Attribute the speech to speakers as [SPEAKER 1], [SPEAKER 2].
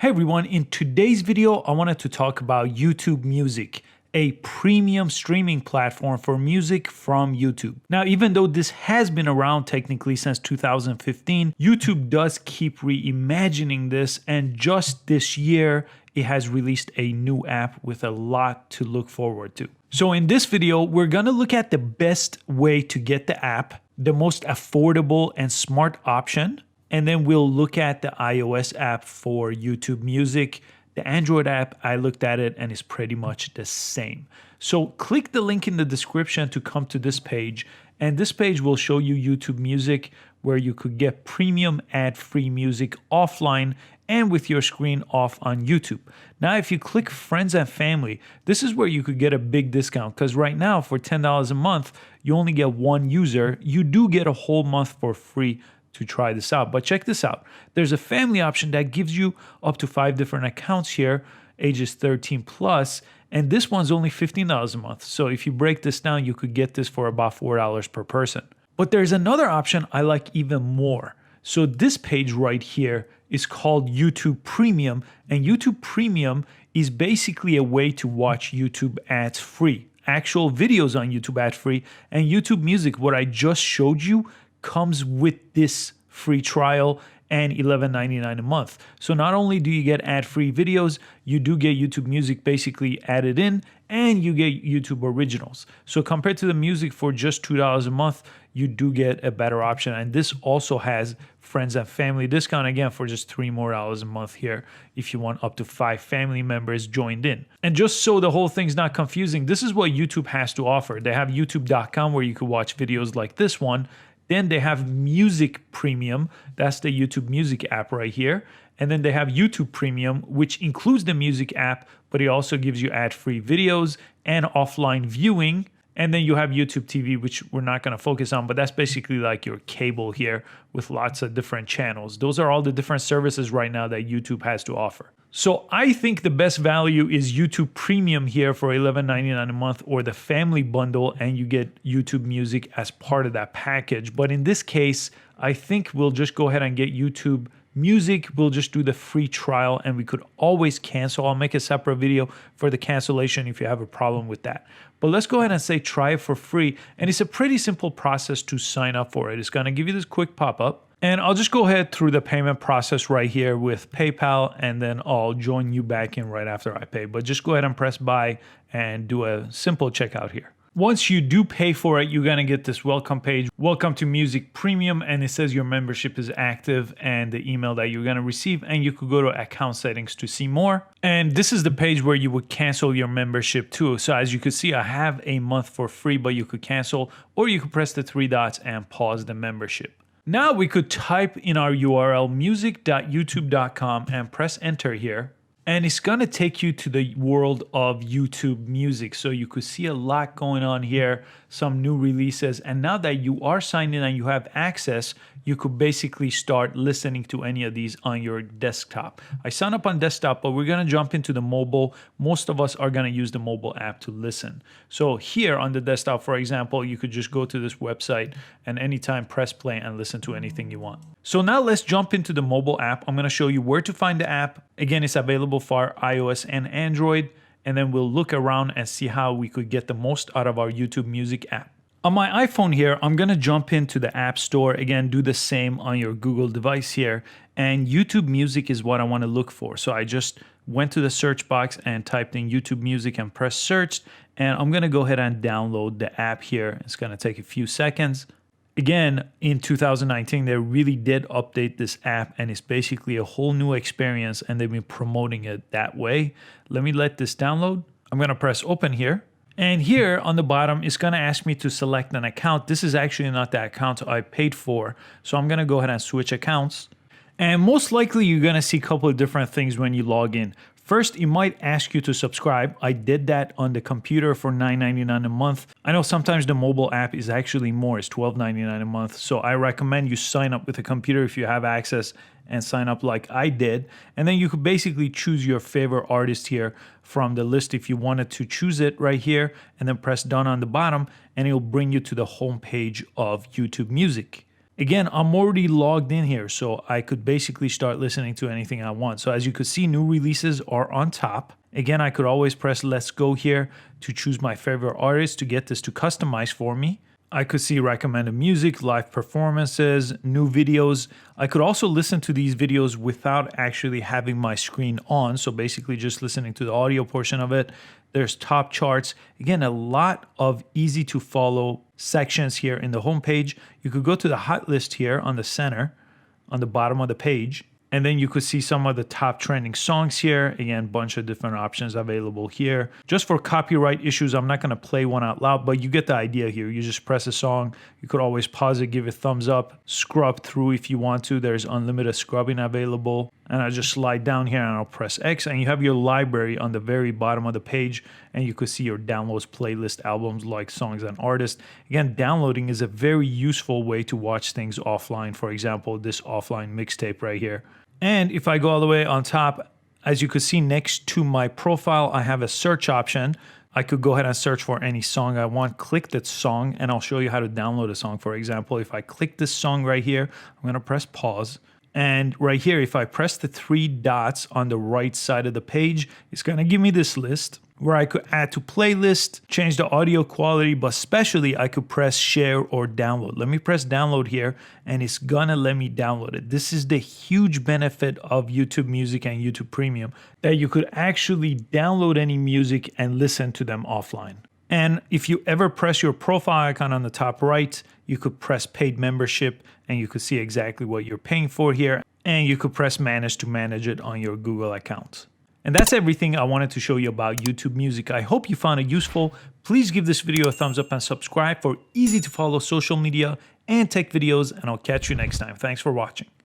[SPEAKER 1] Hey everyone, in today's video, I wanted to talk about YouTube Music, a premium streaming platform for music from YouTube. Now, even though this has been around technically since 2015, YouTube does keep reimagining this, and just this year, it has released a new app with a lot to look forward to. So in this video, we're gonna look at the best way to get the app, the most affordable and smart option, and then we'll look at the iOS app for YouTube Music. The Android app, I looked at it and it's pretty much the same. So click the link in the description to come to this page. And this page will show you YouTube Music, where you could get premium ad-free music offline and with your screen off on YouTube. Now, if you click Friends and Family, this is where you could get a big discount, because right now for $10 a month, you only get one user. You do get a whole month for free to try this out. But check this out. There's a family option that gives you up to 5 different accounts here, ages 13 plus, and this one's only $15 a month. So if you break this down, you could get this for about $4 per person. But there's another option I like even more. So this page right here is called YouTube Premium, and YouTube Premium is basically a way to watch YouTube ads free, actual videos on YouTube ad free, and YouTube Music, what I just showed you, comes with this free trial and $11.99 a month. So not only do you get ad-free videos, you do get YouTube Music basically added in, and you get YouTube Originals. So compared to the music for just $2 a month, you do get a better option. And this also has Friends and Family discount, again, for just $3 more a month here if you want up to 5 family members joined in. And just so the whole thing's not confusing, this is what YouTube has to offer. They have youtube.com where you could watch videos like this one. Then they have Music Premium, that's the YouTube Music app right here. And then they have YouTube Premium, which includes the music app, but it also gives you ad-free videos and offline viewing. And then you have YouTube TV, which we're not gonna focus on, but that's basically like your cable here with lots of different channels. Those are all the different services right now that YouTube has to offer. So I think the best value is YouTube Premium here for $11.99 a month, or the family bundle, and you get YouTube Music as part of that package. But in this case, I think we'll just go ahead and get YouTube Music. We'll just do the free trial, and we could always cancel. I'll make a separate video for the cancellation if you have a problem with that. But let's go ahead and say try it for free. And it's a pretty simple process to sign up for it. It's gonna give you this quick pop-up. And I'll just go ahead through the payment process right here with PayPal, and then I'll join you back in right after I pay. But just go ahead and press buy and do a simple checkout here. Once you do pay for it, you're gonna get this welcome page. Welcome to Music Premium, and it says your membership is active and the email that you're gonna receive, and you could go to account settings to see more. And this is the page where you would cancel your membership too. So as you can see, I have a month for free, but you could cancel, or you could press the 3 dots and pause the membership. Now we could type in our URL music.youtube.com and press enter here. And it's gonna take you to the world of YouTube Music. So you could see a lot going on here, some new releases. And now that you are signed in and you have access, you could basically start listening to any of these on your desktop. I signed up on desktop, but we're gonna jump into the mobile. Most of us are gonna use the mobile app to listen. So here on the desktop, for example, you could just go to this website and anytime press play and listen to anything you want. So now let's jump into the mobile app. I'm gonna show you where to find the app. Again, it's available for iOS and Android, and then we'll look around and see how we could get the most out of our YouTube Music app. On my iPhone here, I'm gonna jump into the App Store. Again, do the same on your Google device here, and YouTube Music is what I wanna look for. So I just went to the search box and typed in YouTube Music and press search, and I'm gonna go ahead and download the app here. It's gonna take a few seconds. Again, in 2019, they really did update this app, and it's basically a whole new experience, and they've been promoting it that way. Let me let this download. I'm gonna press open here. And here on the bottom, it's gonna ask me to select an account. This is actually not the account I paid for. So I'm gonna go ahead and switch accounts. And most likely you're gonna see a couple of different things when you log in. First, it might ask you to subscribe. I did that on the computer for $9.99 a month. I know sometimes the mobile app is actually more, it's $12.99 a month. So I recommend you sign up with a computer if you have access and sign up like I did. And then you could basically choose your favorite artist here from the list if you wanted to choose it right here, and then press done on the bottom, and it'll bring you to the home page of YouTube Music. Again, I'm already logged in here, so I could basically start listening to anything I want. So as you could see, new releases are on top. Again, I could always press let's go here to choose my favorite artist to get this to customize for me. I could see recommended music, live performances, new videos. I could also listen to these videos without actually having my screen on. So basically just listening to the audio portion of it. There's top charts. Again, a lot of easy to follow sections here in the homepage. You could go to the hot list here on the center, on the bottom of the page. And then you could see some of the top trending songs here. Again, bunch of different options available here. Just for copyright issues, I'm not going to play one out loud, but you get the idea here. You just press a song. You could always pause it, give it a thumbs up, scrub through if you want to. There's unlimited scrubbing available. And I just slide down here and I'll press X, and you have your library on the very bottom of the page, and you could see your downloads, playlist, albums, like songs and artists. Again, downloading is a very useful way to watch things offline. For example, this offline mixtape right here. And if I go all the way on top, as you could see next to my profile, I have a search option. I could go ahead and search for any song I want, click that song, and I'll show you how to download a song. For example, if I click this song right here, I'm gonna press pause. And right here, if I press the three dots on the right side of the page, it's gonna give me this list where I could add to playlist, change the audio quality, but especially I could press share or download. Let me press download here, and it's gonna let me download it. This is the huge benefit of YouTube Music and YouTube Premium, that you could actually download any music and listen to them offline. And if you ever press your profile icon on the top right, you could press paid membership and you could see exactly what you're paying for here. And you could press manage to manage it on your Google account. And that's everything I wanted to show you about YouTube Music. I hope you found it useful. Please give this video a thumbs up and subscribe for easy to follow social media and tech videos, and I'll catch you next time. Thanks for watching.